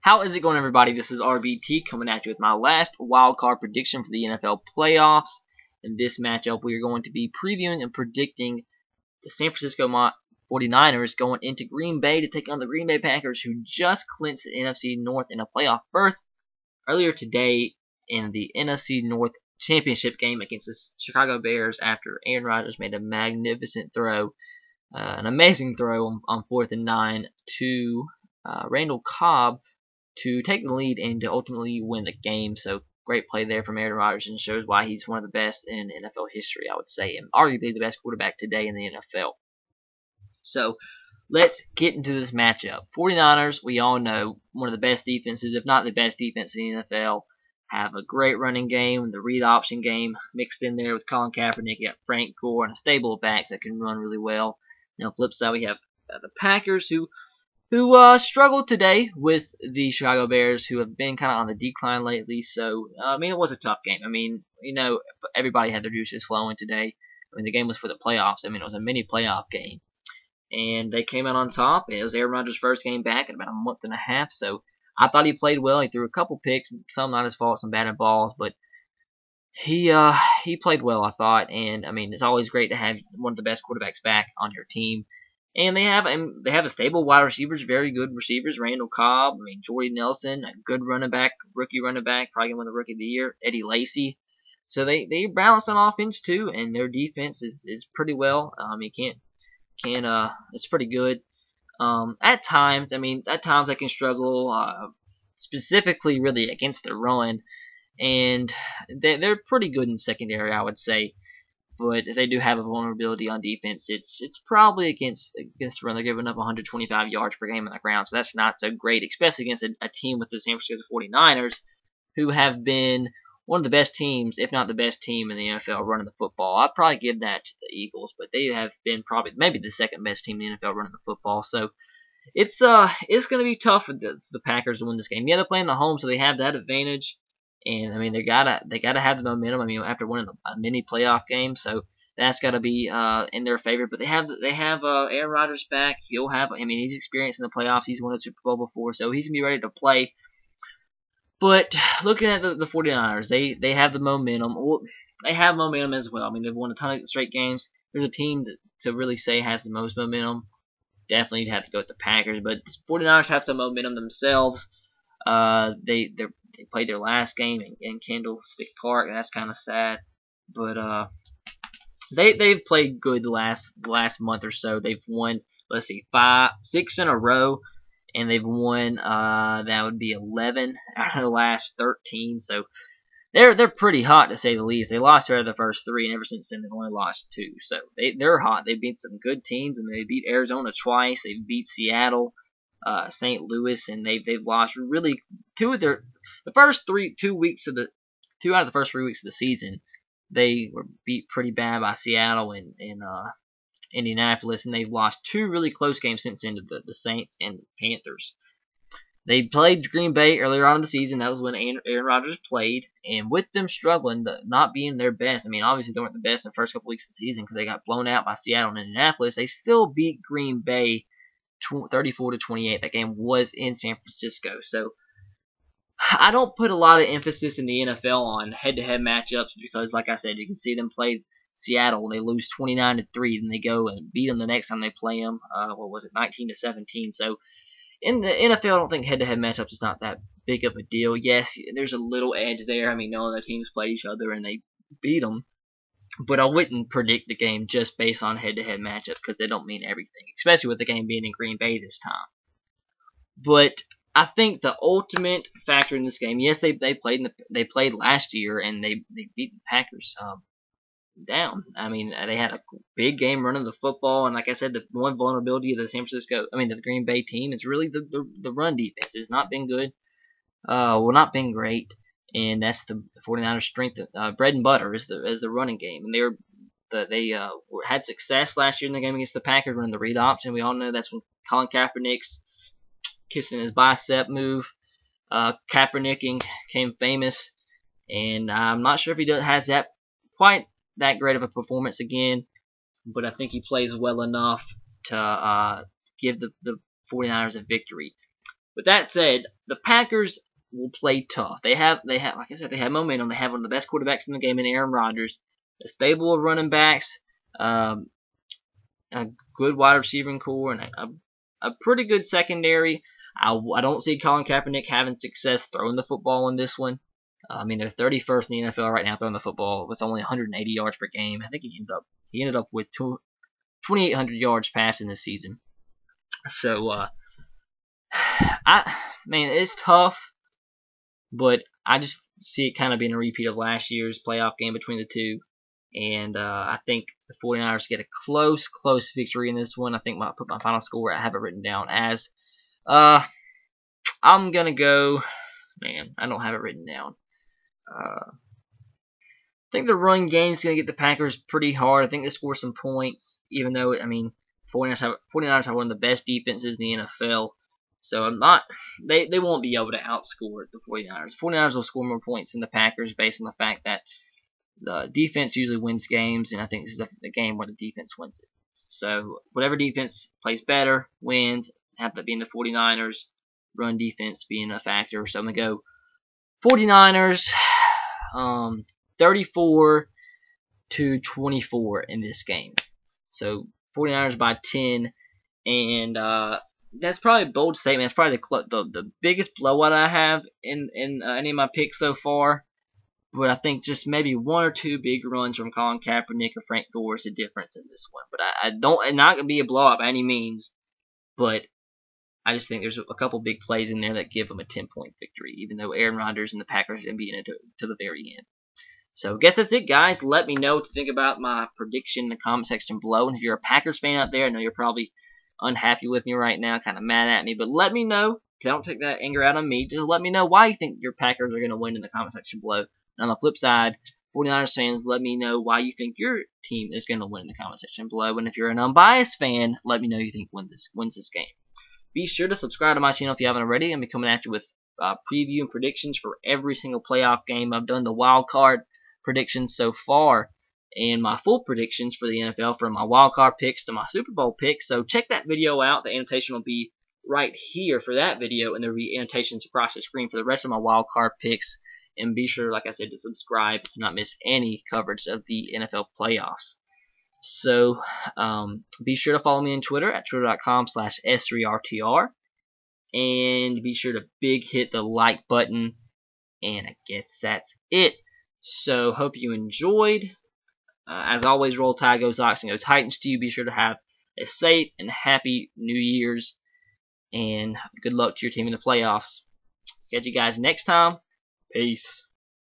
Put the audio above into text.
How is it going, everybody? This is RBT coming at you with my last wild card prediction for the NFL playoffs. In this matchup, we are going to be previewing and predicting the San Francisco 49ers going into Green Bay to take on the Green Bay Packers, who just clinched the NFC North in a playoff berth earlier today in the NFC North championship game against the Chicago Bears after Aaron Rodgers made a magnificent throw, an amazing throw on 4th and 9 to Randall Cobb to take the lead and to ultimately win the game. So great play there from Aaron Rodgers, and shows why he's one of the best in NFL history, I would say, and arguably the best quarterback today in the NFL. So let's get into this matchup. 49ers, we all know, one of the best defenses, if not the best defense in the NFL, have a great running game, the read option game mixed in there with Colin Kaepernick. You got Frank Gore and a stable of backs that can run really well. Now, on the flip side, we have the Packers, who struggled today with the Chicago Bears, who have been kind of on the decline lately. So, it was a tough game. Everybody had their juices flowing today. The game was for the playoffs. It was a mini playoff game. And they came out on top. It was Aaron Rodgers' first game back in about a month and a half. So, I thought he played well. He threw a couple picks, some not his fault, some batted balls. But he played well, I thought. And, it's always great to have one of the best quarterbacks back on your team. And they have a stable wide receivers, very good receivers. Randall Cobb, Jordy Nelson, a good running back, rookie running back, probably going to win the Rookie of the Year. Eddie Lacy. So they balance on offense too, and their defense is pretty well. It's pretty good. At times they can struggle, specifically really against the run, and they're pretty good in secondary, I would say. But they do have a vulnerability on defense. It's probably against the run. They're giving up 125 yards per game on the ground, so that's not so great, especially against a team with the San Francisco 49ers, who have been one of the best teams, if not the best team in the NFL running the football. I'd probably give that to the Eagles, but they have been probably maybe the second best team in the NFL running the football. So it's going to be tough for the Packers to win this game. Yeah, they're playing the home, so they have that advantage. And they gotta have the momentum. After winning a mini playoff game, so that's gotta be in their favor. But they have Aaron Rodgers back. He'll have. He's experienced in the playoffs. He's won a Super Bowl before, so he's gonna be ready to play. But looking at the 49ers, they have the momentum. Well, they have momentum as well. They've won a ton of straight games. There's a team to really say has the most momentum. Definitely have to go with the Packers, but the 49ers have some momentum themselves. They played their last game in Candlestick Park, and that's kind of sad. But they've played good the last month or so. They've won, 6 in a row, and they've won that would be 11 out of the last 13. So they're pretty hot, to say the least. They lost out of the first 3, and ever since then they've only lost 2. So they're hot. They beat some good teams, and they beat Arizona twice. They beat Seattle, St. Louis, and they've lost really 2 out of the first 3 weeks of the season. They were beat pretty bad by Seattle and Indianapolis, and they've lost 2 really close games since then to the Saints and Panthers. They played Green Bay earlier on in the season. That was when Aaron Rodgers played, and with them struggling, not being their best. Obviously they weren't the best in the first couple weeks of the season because they got blown out by Seattle and Indianapolis. They still beat Green Bay 34-28. That game was in San Francisco. So I don't put a lot of emphasis in the NFL on head-to-head matchups because, like I said, you can see them play Seattle and they lose 29-3, then they go and beat them the next time they play them. 19-17. So in the NFL, I don't think head-to-head matchups is not that big of a deal. Yes, there's a little edge there. No other teams play each other and they beat them. But I wouldn't predict the game just based on head-to-head matchups because they don't mean everything, especially with the game being in Green Bay this time. But I think the ultimate factor in this game, yes, they played last year and they beat the Packers down. They had a big game running the football, and like I said, the one vulnerability of the Green Bay team is really the run defense. It's not been good, not been great. And that's the 49ers' strength. Bread and butter is the running game, and they had success last year in the game against the Packers running the read option. We all know that's when Colin Kaepernick's kissing his bicep move. Kaepernicking became famous, and I'm not sure if he has quite that great of a performance again, but I think he plays well enough to give the 49ers a victory. With that said, the Packers will play tough. They have, like I said, they have momentum. They have one of the best quarterbacks in the game in Aaron Rodgers, a stable of running backs, um, a good wide receiving core, and a pretty good secondary. I don't see Colin Kaepernick having success throwing the football in this one. I mean, they're 31st in the NFL right now throwing the football with only 180 yards per game. I think he ended up with 2,800 yards passing this season. So, it's tough, but I just see it kind of being a repeat of last year's playoff game between the two. And I think the 49ers get a close victory in this one. I think I put my final score, I have it written down as, I'm going to go, I don't have it written down. I think the run game is going to get the Packers pretty hard. I think they score some points, even though, 49ers have one of the best defenses in the NFL. So they won't be able to outscore the 49ers. The 49ers will score more points than the Packers based on the fact that the defense usually wins games, and I think this is a game where the defense wins it. So whatever defense plays better wins. Have that being the 49ers, run defense being a factor. So I'm going to go 49ers 34-24 in this game. So 49ers by 10, and that's probably a bold statement. That's probably the biggest blowout I have in any of my picks so far. But I think just maybe one or two big runs from Colin Kaepernick or Frank Gore is the difference in this one. But it's not going to be a blowout by any means. But I just think there's a couple big plays in there that give them a 10-point victory, even though Aaron Rodgers and the Packers are going to be in it to the very end. So I guess that's it, guys. Let me know what to think about my prediction in the comment section below. And if you're a Packers fan out there, I know you're probably unhappy with me right now, kind of mad at me. But let me know. Don't take that anger out on me. Just let me know why you think your Packers are going to win in the comment section below. And on the flip side, 49ers fans, let me know why you think your team is going to win in the comment section below. And if you're an unbiased fan, let me know who you think wins this game. Be sure to subscribe to my channel if you haven't already. I'm coming at you with preview and predictions for every single playoff game. I've done the wild card predictions so far and my full predictions for the NFL from my wild card picks to my Super Bowl picks. So check that video out. The annotation will be right here for that video, and there'll be annotations across the screen for the rest of my wild card picks. And be sure, like I said, to subscribe to not miss any coverage of the NFL playoffs. So be sure to follow me on Twitter at twitter.com/S3RTR. And be sure to big hit the like button. And I guess that's it. So hope you enjoyed. As always, roll Tide, go Sox, and go Titans to you. Be sure to have a safe and happy New Year's. And good luck to your team in the playoffs. Catch you guys next time. Peace.